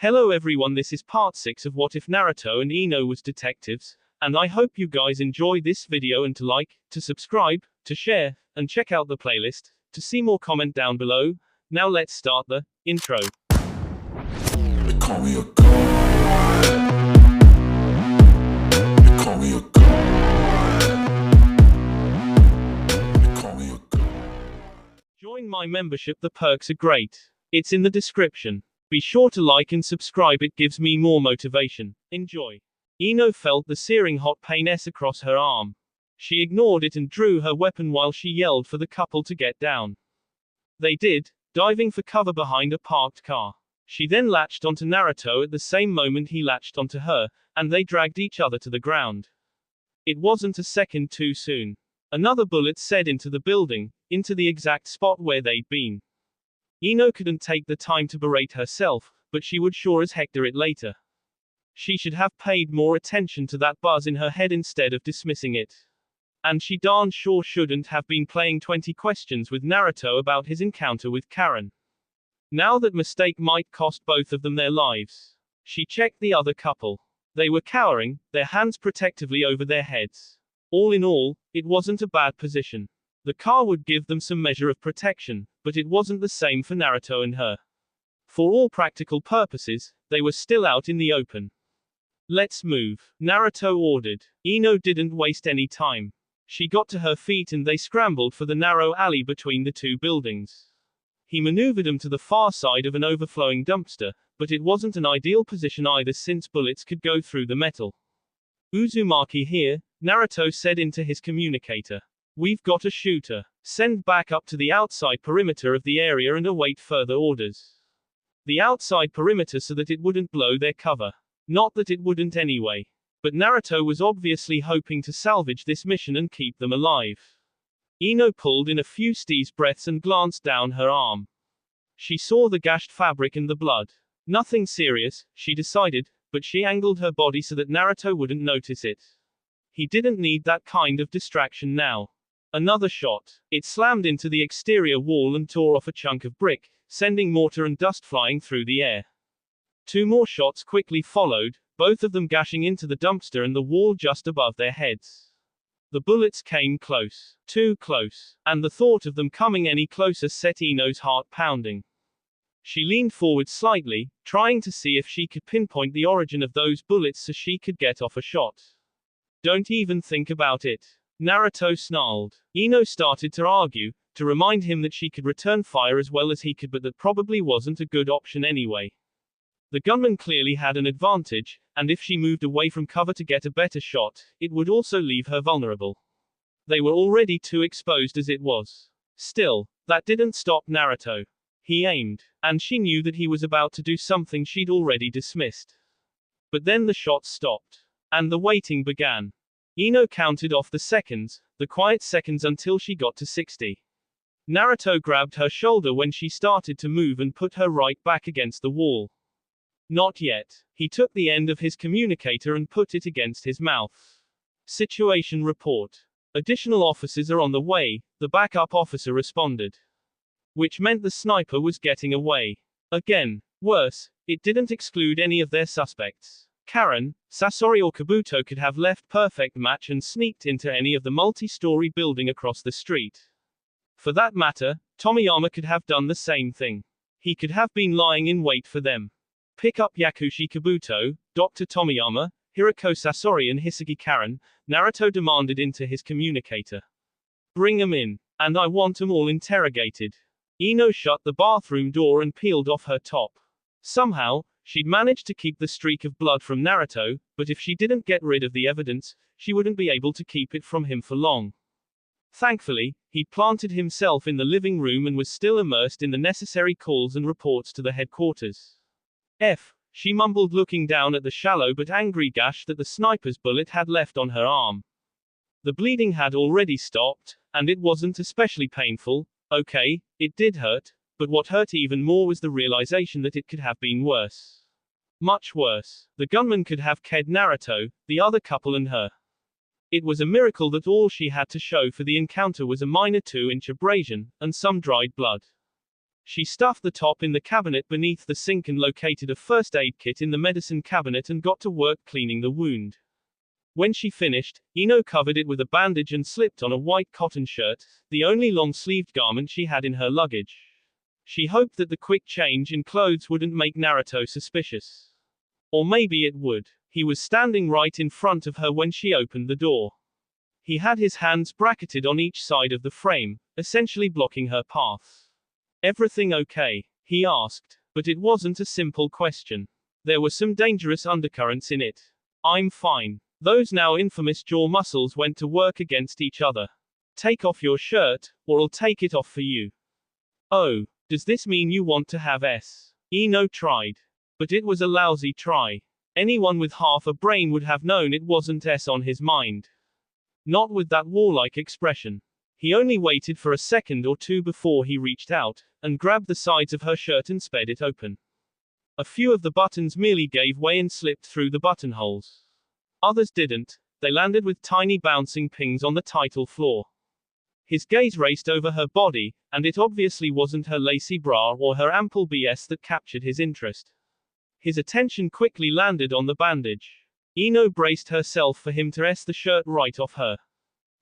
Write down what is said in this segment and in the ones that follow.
Hello everyone, this is part 6 of What If Naruto and Ino was detectives, and I hope you guys enjoy this video and to like, to subscribe, to share, and check out the playlist, to see more comment down below. Now let's start the intro. They call me a god. They call me a god. They call me a god. Join my membership, the perks are great. It's in the description. Be sure to like and subscribe, it gives me more motivation. Enjoy. Ino felt the searing hot pain across her arm. She ignored it and drew her weapon while she yelled for the couple to get down. They did, diving for cover behind a parked car. She then latched onto Naruto at the same moment he latched onto her, and they dragged each other to the ground. It wasn't a second too soon. Another bullet sped into the building, into the exact spot where they'd been. Ino couldn't take the time to berate herself, but she would sure as heck do it later. She should have paid more attention to that buzz in her head instead of dismissing it. And she darn sure shouldn't have been playing 20 questions with Naruto about his encounter with Karen. Now that mistake might cost both of them their lives. She checked the other couple. They were cowering, their hands protectively over their heads. All in all, it wasn't a bad position. The car would give them some measure of protection, but it wasn't the same for Naruto and her. For all practical purposes, they were still out in the open. Let's move, Naruto ordered. Ino didn't waste any time. She got to her feet and they scrambled for the narrow alley between the two buildings. He maneuvered them to the far side of an overflowing dumpster, but it wasn't an ideal position either since bullets could go through the metal. Uzumaki here, Naruto said into his communicator. We've got a shooter. Send back up to the outside perimeter of the area and await further orders. The outside perimeter so that it wouldn't blow their cover. Not that it wouldn't anyway. But Naruto was obviously hoping to salvage this mission and keep them alive. Ino pulled in a few steez breaths and glanced down her arm. She saw the gashed fabric and the blood. Nothing serious, she decided, but she angled her body so that Naruto wouldn't notice it. He didn't need that kind of distraction now. Another shot. It slammed into the exterior wall and tore off a chunk of brick, sending mortar and dust flying through the air. Two more shots quickly followed, both of them gashing into the dumpster and the wall just above their heads. The bullets came close. Too close. And the thought of them coming any closer set Ino's heart pounding. She leaned forward slightly, trying to see if she could pinpoint the origin of those bullets so she could get off a shot. Don't even think about it, Naruto snarled. Ino started to argue, to remind him that she could return fire as well as he could, but that probably wasn't a good option anyway. The gunman clearly had an advantage, and if she moved away from cover to get a better shot, it would also leave her vulnerable. They were already too exposed as it was. Still, that didn't stop Naruto. He aimed, and she knew that he was about to do something she'd already dismissed. But then the shots stopped. And the waiting began. Ino counted off the seconds, the quiet seconds until she got to 60. Naruto grabbed her shoulder when she started to move and put her right back against the wall. Not yet. He took the end of his communicator and put it against his mouth. Situation report. Additional officers are on the way, the backup officer responded. Which meant the sniper was getting away. Again. Worse, it didn't exclude any of their suspects. Karen, Sasori or Kabuto could have left perfect match and sneaked into any of the multi-story building across the street. For that matter, Tomiyama could have done the same thing. He could have been lying in wait for them. Pick up Yakushi Kabuto, Dr. Tomiyama, Hiroko Sasori and Hisagi Karen, Naruto demanded into his communicator. Bring 'em in. And I want 'em all interrogated. Ino shut the bathroom door and peeled off her top. Somehow, she'd managed to keep the streak of blood from Naruto, but if she didn't get rid of the evidence, she wouldn't be able to keep it from him for long. Thankfully, he'd planted himself in the living room and was still immersed in the necessary calls and reports to the headquarters. She mumbled, looking down at the shallow but angry gash that the sniper's bullet had left on her arm. The bleeding had already stopped, and it wasn't especially painful. Okay, it did hurt, but what hurt even more was the realization that it could have been worse. Much worse. The gunman could have killed Naruto, the other couple and her. It was a miracle that all she had to show for the encounter was a minor 2-inch abrasion, and some dried blood. She stuffed the top in the cabinet beneath the sink and located a first aid kit in the medicine cabinet and got to work cleaning the wound. When she finished, Ino covered it with a bandage and slipped on a white cotton shirt, the only long-sleeved garment she had in her luggage. She hoped that the quick change in clothes wouldn't make Naruto suspicious. Or maybe it would. He was standing right in front of her when she opened the door. He had his hands bracketed on each side of the frame, essentially blocking her path. "Everything okay?" he asked. But it wasn't a simple question. There were some dangerous undercurrents in it. "I'm fine." Those now infamous jaw muscles went to work against each other. "Take off your shirt, or I'll take it off for you." "Oh, does this mean you want to have S?" Ino tried. But it was a lousy try. Anyone with half a brain would have known it wasn't S on his mind. Not with that warlike expression. He only waited for a second or two before he reached out, and grabbed the sides of her shirt and sped it open. A few of the buttons merely gave way and slipped through the buttonholes. Others didn't, they landed with tiny bouncing pings on the tile floor. His gaze raced over her body, and it obviously wasn't her lacy bra or her ample BS that captured his interest. His attention quickly landed on the bandage. Ino braced herself for him to the shirt right off her.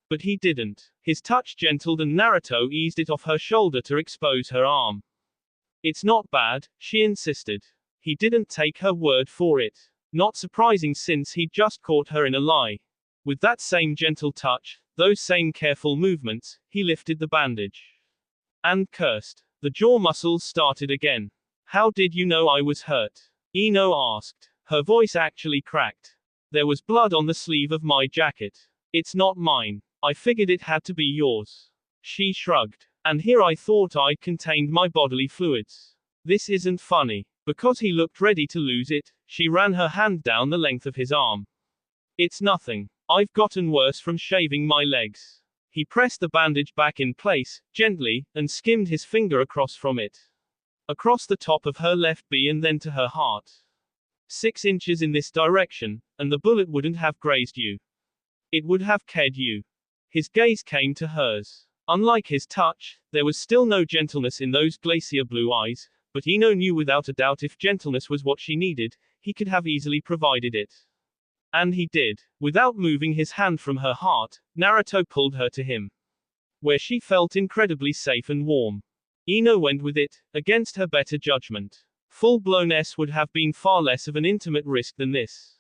But he didn't. His touch gentled and Naruto eased it off her shoulder to expose her arm. "It's not bad," she insisted. He didn't take her word for it. Not surprising since he'd just caught her in a lie. With that same gentle touch, those same careful movements, he lifted the bandage. And cursed. The jaw muscles started again. "How did you know I was hurt?" Ino asked. Her voice actually cracked. "There was blood on the sleeve of my jacket. It's not mine. I figured it had to be yours." She shrugged. "And here I thought I'd contained my bodily fluids. This isn't funny." Because he looked ready to lose it, she ran her hand down the length of his arm. "It's nothing. I've gotten worse from shaving my legs." He pressed the bandage back in place, gently, and skimmed his finger across from it. Across the top of her left bee and then to her heart. 6 inches in this direction, and the bullet wouldn't have grazed you. It would have killed you. His gaze came to hers. Unlike his touch, there was still no gentleness in those glacier blue eyes, but Ino knew without a doubt if gentleness was what she needed, he could have easily provided it. And he did. Without moving his hand from her heart, Naruto pulled her to him. Where she felt incredibly safe and warm. Ino went with it, against her better judgment. Full-blown S would have been far less of an intimate risk than this.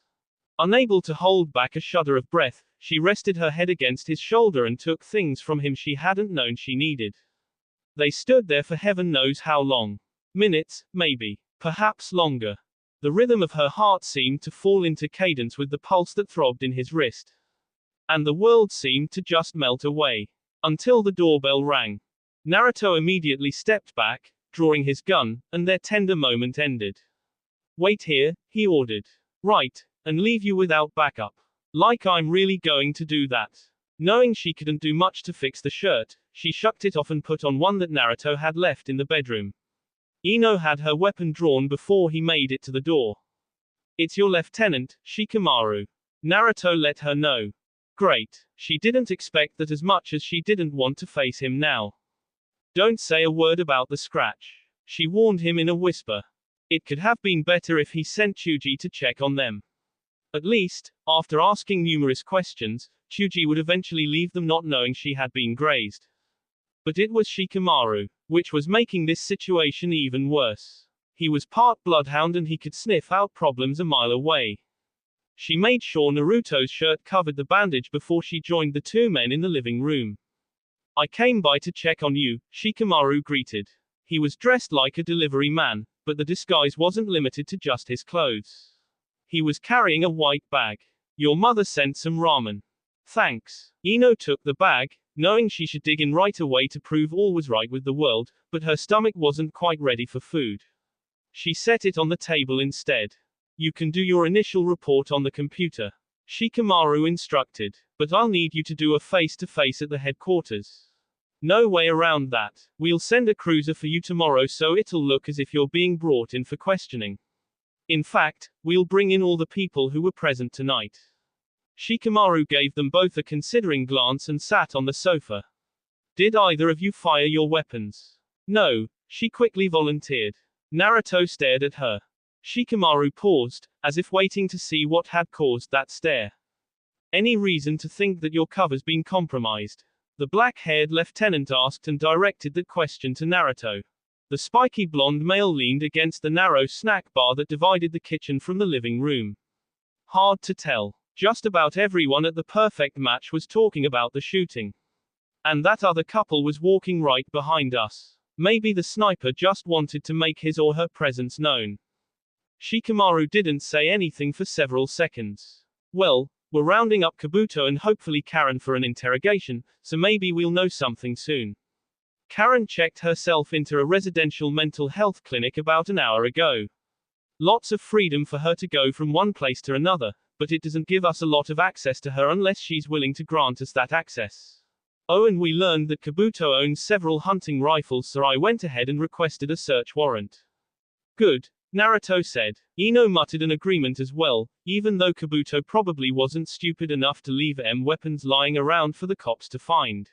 Unable to hold back a shudder of breath, she rested her head against his shoulder and took things from him she hadn't known she needed. They stood there for heaven knows how long. Minutes, maybe. Perhaps longer. The rhythm of her heart seemed to fall into cadence with the pulse that throbbed in his wrist. And the world seemed to just melt away. Until the doorbell rang. Naruto immediately stepped back, drawing his gun, and their tender moment ended. "Wait here," he ordered. "Right, and leave you without backup. Like I'm really going to do that." Knowing she couldn't do much to fix the shirt, she shucked it off and put on one that Naruto had left in the bedroom. Ino had her weapon drawn before he made it to the door. "It's your lieutenant, Shikamaru." Naruto let her know. Great. She didn't expect that as much as she didn't want to face him now. "Don't say a word about the scratch," she warned him in a whisper. It could have been better if he sent Chuji to check on them. At least, after asking numerous questions, Chuji would eventually leave them not knowing she had been grazed. But it was Shikamaru, which was making this situation even worse. He was part bloodhound and he could sniff out problems a mile away. She made sure Naruto's shirt covered the bandage before she joined the two men in the living room. "I came by to check on you," Shikamaru greeted. He was dressed like a delivery man, but the disguise wasn't limited to just his clothes. He was carrying a white bag. "Your mother sent some ramen." "Thanks." Ino took the bag, knowing she should dig in right away to prove all was right with the world, but her stomach wasn't quite ready for food. She set it on the table instead. "You can do your initial report on the computer," Shikamaru instructed, "but I'll need you to do a face-to-face at the headquarters. No way around that. We'll send a cruiser for you tomorrow so it'll look as if you're being brought in for questioning. In fact, we'll bring in all the people who were present tonight." Shikamaru gave them both a considering glance and sat on the sofa. "Did either of you fire your weapons?" "No," She quickly volunteered. Naruto stared at her. Shikamaru paused, as if waiting to see what had caused that stare. Any reason to think that your cover's been compromised? The black-haired lieutenant asked and directed that question to Naruto. The spiky blonde male leaned against the narrow snack bar that divided the kitchen from the living room. Hard to tell. Just about everyone at the perfect match was talking about the shooting. And that other couple was walking right behind us. Maybe the sniper just wanted to make his or her presence known. Shikamaru didn't say anything for several seconds. Well, we're rounding up Kabuto and hopefully Karen for an interrogation, so maybe we'll know something soon. Karen checked herself into a residential mental health clinic about an hour ago. Lots of freedom for her to go from one place to another, but it doesn't give us a lot of access to her unless she's willing to grant us that access. Oh, and we learned that Kabuto owns several hunting rifles, so I went ahead and requested a search warrant. Good, Naruto said. Ino muttered an agreement as well, even though Kabuto probably wasn't stupid enough to leave weapons lying around for the cops to find.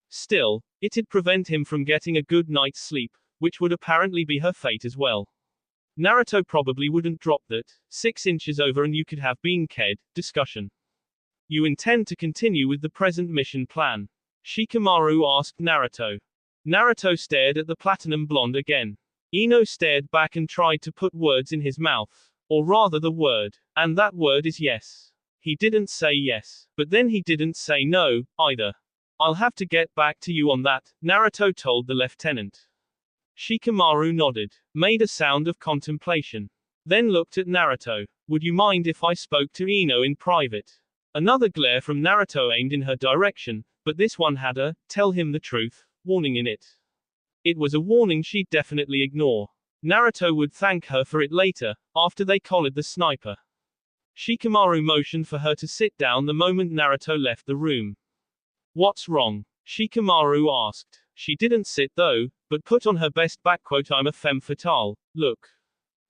Still, it'd prevent him from getting a good night's sleep, which would apparently be her fate as well. Naruto probably wouldn't drop that 6 inches over and you could have been ked discussion. You intend to continue with the present mission plan? Shikamaru asked Naruto. Naruto stared at the platinum blonde again. Ino stared back and tried to put words in his mouth. Or rather the word. And that word is yes. He didn't say yes, but then he didn't say no, either. I'll have to get back to you on that, Naruto told the lieutenant. Shikamaru nodded, made a sound of contemplation. Then looked at Naruto. Would you mind if I spoke to Ino in private? Another glare from Naruto aimed in her direction, but this one had a, tell him the truth, warning in it. It was a warning she'd definitely ignore. Naruto would thank her for it later, after they collared the sniper. Shikamaru motioned for her to sit down the moment Naruto left the room. What's wrong? Shikamaru asked. She didn't sit though, but put on her best backquote I'm a femme fatale, look.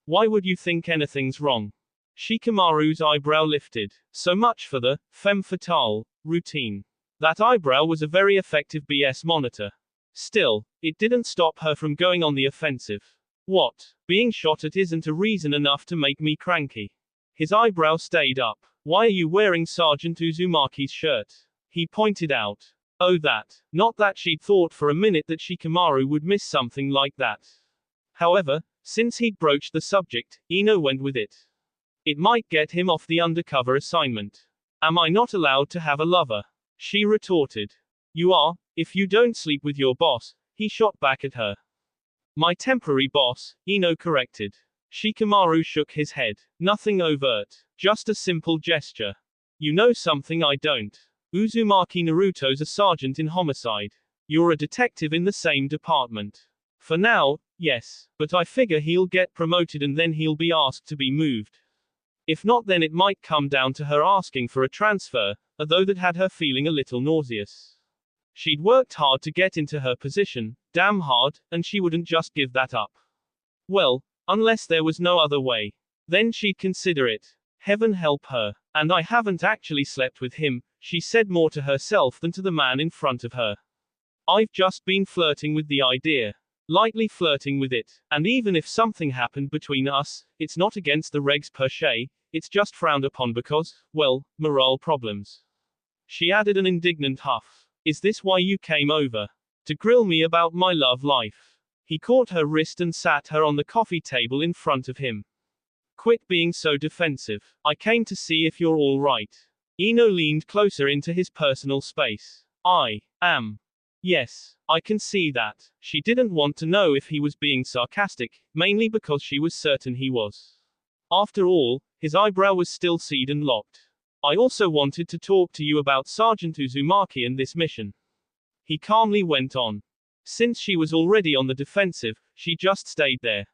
Why would you think anything's wrong? Shikamaru's eyebrow lifted. So much for the femme fatale routine. That eyebrow was a very effective BS monitor. Still, it didn't stop her from going on the offensive. What? Being shot at isn't a reason enough to make me cranky. His eyebrow stayed up. Why are you wearing Sergeant Uzumaki's shirt? He pointed out. Oh that. Not that she'd thought for a minute that Shikamaru would miss something like that. However, since he'd broached the subject, Ino went with it. It might get him off the undercover assignment. Am I not allowed to have a lover? She retorted. You are, if you don't sleep with your boss, he shot back at her. My temporary boss, Ino corrected. Shikamaru shook his head. Nothing overt. Just a simple gesture. You know something I don't. Uzumaki Naruto's a sergeant in homicide. You're a detective in the same department. For now, yes, but I figure he'll get promoted and then he'll be asked to be moved. If not, then it might come down to her asking for a transfer, although that had her feeling a little nauseous. She'd worked hard to get into her position, damn hard, and she wouldn't just give that up. Well, unless there was no other way. Then she'd consider it. Heaven help her. And I haven't actually slept with him, she said more to herself than to the man in front of her. I've just been flirting with the idea. Lightly flirting with it. And even if something happened between us, it's not against the regs per se, it's just frowned upon because, well, morale problems. She added an indignant huff. Is this why you came over? To grill me about my love life? He caught her wrist and sat her on the coffee table in front of him. Quit being so defensive. I came to see if you're all right. Ino leaned closer into his personal space. I am. Yes, I can see that. She didn't want to know if he was being sarcastic, mainly because she was certain he was. After all, his eyebrow was still seed and locked. I also wanted to talk to you about Sergeant Uzumaki and this mission. He calmly went on. Since she was already on the defensive, she just stayed there.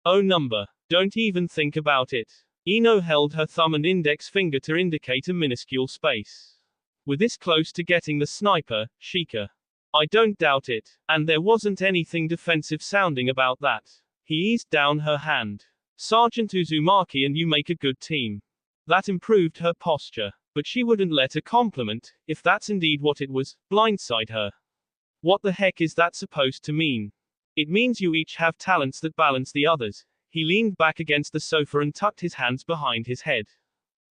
Oh number. Don't even think about it. Ino held her thumb and index finger to indicate a minuscule space. We're this close to getting the sniper, Shika. I don't doubt it. And there wasn't anything defensive sounding about that. He eased down her hand. Sergeant Uzumaki and you make a good team. That improved her posture. But she wouldn't let a compliment, if that's indeed what it was, blindside her. What the heck is that supposed to mean? It means you each have talents that balance the others. He leaned back against the sofa and tucked his hands behind his head.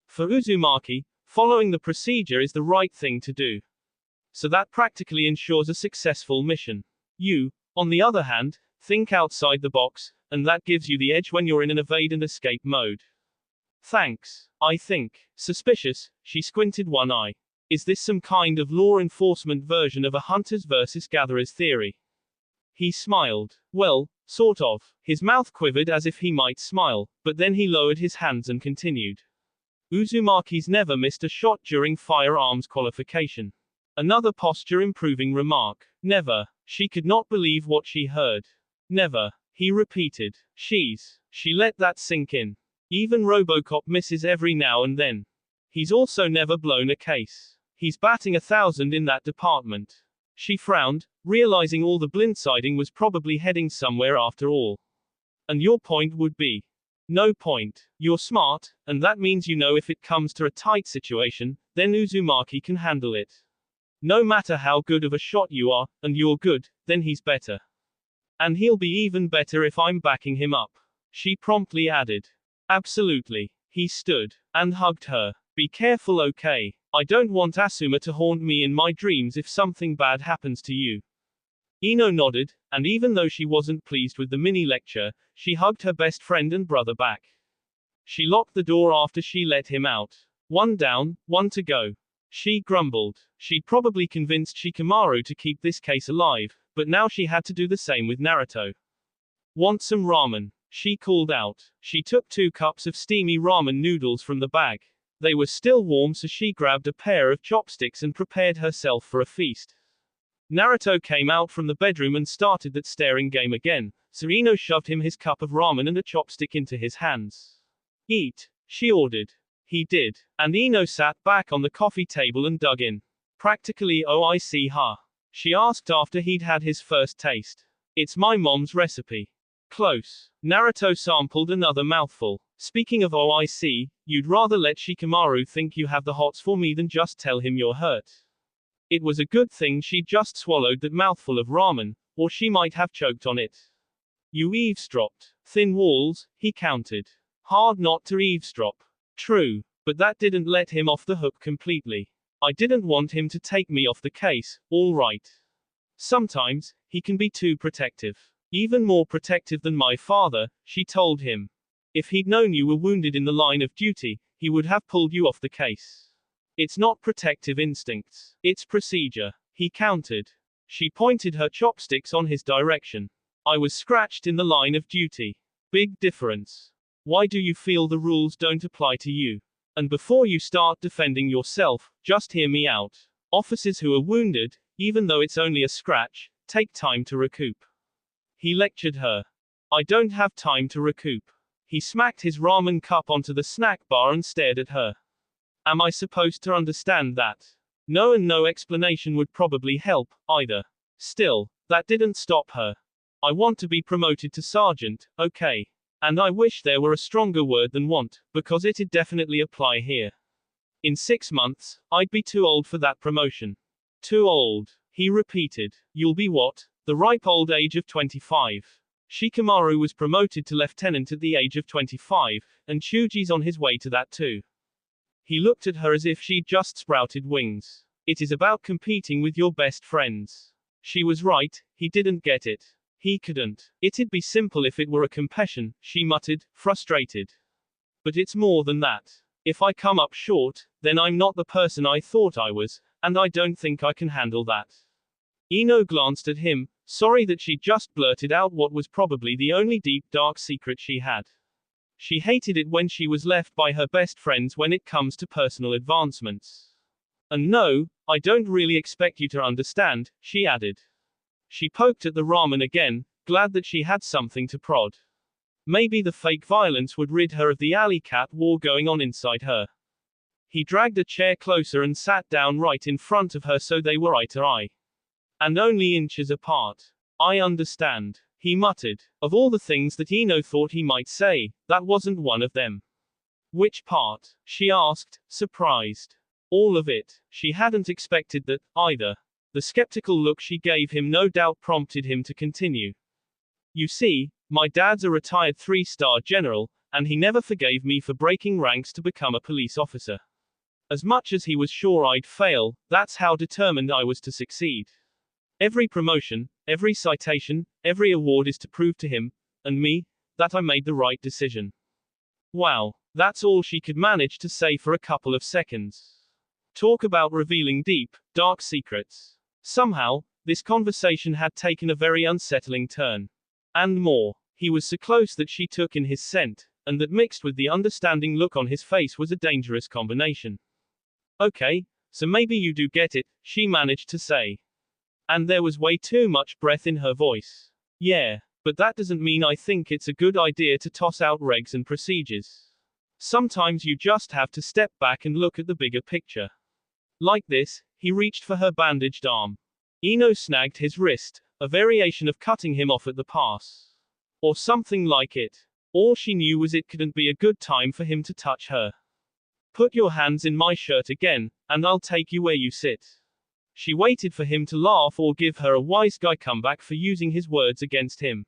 For Uzumaki, following the procedure is the right thing to do. So that practically ensures a successful mission. You, on the other hand, think outside the box, and that gives you the edge when you're in an evade and escape mode. Thanks. I think. Suspicious, she squinted one eye. Is this some kind of law enforcement version of a hunters versus gatherers theory? He smiled. Well, sort of. His mouth quivered as if he might smile, but then he lowered his hands and continued. Uzumaki's never missed a shot during firearms qualification. Another posture improving remark. Never. She could not believe what she heard. Never. He repeated. She let that sink in. Even Robocop misses every now and then. He's also never blown a case. He's batting 1,000 in that department. She frowned, realizing all the blindsiding was probably heading somewhere after all. And your point would be? No point. You're smart, and that means you know if it comes to a tight situation, then Uzumaki can handle it. No matter how good of a shot you are, and you're good, then he's better. And he'll be even better if I'm backing him up. She promptly added. Absolutely. He stood and hugged her. Be careful, okay? I don't want Asuma to haunt me in my dreams if something bad happens to you. Ino nodded, and even though she wasn't pleased with the mini lecture, she hugged her best friend and brother back. She locked the door after she let him out. One down, one to go. She grumbled. She'd probably convinced Shikamaru to keep this case alive, but now she had to do the same with Naruto. Want some ramen? She called out. She took 2 cups of steamy ramen noodles from the bag. They were still warm, so she grabbed a pair of chopsticks and prepared herself for a feast. Naruto came out from the bedroom and started that staring game again, so Ino shoved him his cup of ramen and a chopstick into his hands. Eat, she ordered. He did, and Ino sat back on the coffee table and dug in. Practically OIC, huh? She asked after he'd had his first taste. It's my mom's recipe. Close. Naruto sampled another mouthful. Speaking of OIC, you'd rather let Shikamaru think you have the hots for me than just tell him you're hurt. It was a good thing she just swallowed that mouthful of ramen, or she might have choked on it. You eavesdropped. Thin walls, he countered. Hard not to eavesdrop. True, but that didn't let him off the hook completely. I didn't want him to take me off the case, all right. Sometimes, he can be too protective. Even more protective than my father, she told him. If he'd known you were wounded in the line of duty, he would have pulled you off the case. It's not protective instincts. It's procedure. He countered. She pointed her chopsticks on his direction. I was scratched in the line of duty. Big difference. Why do you feel the rules don't apply to you? And before you start defending yourself, just hear me out. Officers who are wounded, even though it's only a scratch, take time to recoup. He lectured her. I don't have time to recoup. He smacked his ramen cup onto the snack bar and stared at her. Am I supposed to understand that? No, and no explanation would probably help, either. Still, that didn't stop her. I want to be promoted to sergeant, okay. And I wish there were a stronger word than want, because it'd definitely apply here. In 6 months, I'd be too old for that promotion. Too old, he repeated. You'll be what? The ripe old age of 25. Shikamaru was promoted to lieutenant at the age of 25, and Chuji's on his way to that too. He looked at her as if she'd just sprouted wings. It is about competing with your best friends. She was right, he didn't get it. He couldn't. It'd be simple if it were a competition, she muttered, frustrated. But it's more than that. If I come up short, then I'm not the person I thought I was, and I don't think I can handle that. Ino glanced at him, sorry that she just blurted out what was probably the only deep dark secret she had. She hated it when she was left by her best friends when it comes to personal advancements. And no, I don't really expect you to understand, she added. She poked at the ramen again, glad that she had something to prod. Maybe the fake violence would rid her of the alley cat war going on inside her. He dragged a chair closer and sat down right in front of her so they were eye to eye. And only inches apart. I understand, he muttered. Of all the things that Ino thought he might say, that wasn't one of them. Which part? She asked, surprised. All of it. She hadn't expected that, either. The skeptical look she gave him no doubt prompted him to continue. You see, my dad's a retired 3-star general, and he never forgave me for breaking ranks to become a police officer. As much as he was sure I'd fail, that's how determined I was to succeed. Every promotion, every citation, every award is to prove to him, and me, that I made the right decision. Wow, that's all she could manage to say for a couple of seconds. Talk about revealing deep, dark secrets. Somehow, this conversation had taken a very unsettling turn. And more. He was so close that she took in his scent, and that mixed with the understanding look on his face was a dangerous combination. Okay, so maybe you do get it, she managed to say. And there was way too much breath in her voice. Yeah, but that doesn't mean I think it's a good idea to toss out regs and procedures. Sometimes you just have to step back and look at the bigger picture. Like this, he reached for her bandaged arm. Ino snagged his wrist, a variation of cutting him off at the pass. Or something like it. All she knew was it couldn't be a good time for him to touch her. Put your hands in my shirt again, and I'll take you where you sit. She waited for him to laugh or give her a wise guy comeback for using his words against him.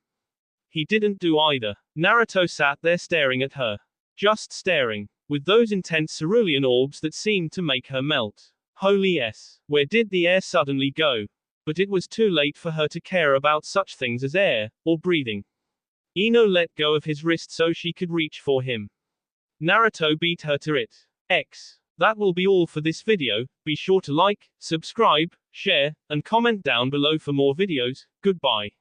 He didn't do either. Naruto sat there staring at her. Just staring, with those intense cerulean orbs that seemed to make her melt. Holy s. Where did the air suddenly go? But it was too late for her to care about such things as air, or breathing. Ino let go of his wrist so she could reach for him. Naruto beat her to it. That will be all for this video. Be sure to like, subscribe, share, and comment down below for more videos. Goodbye.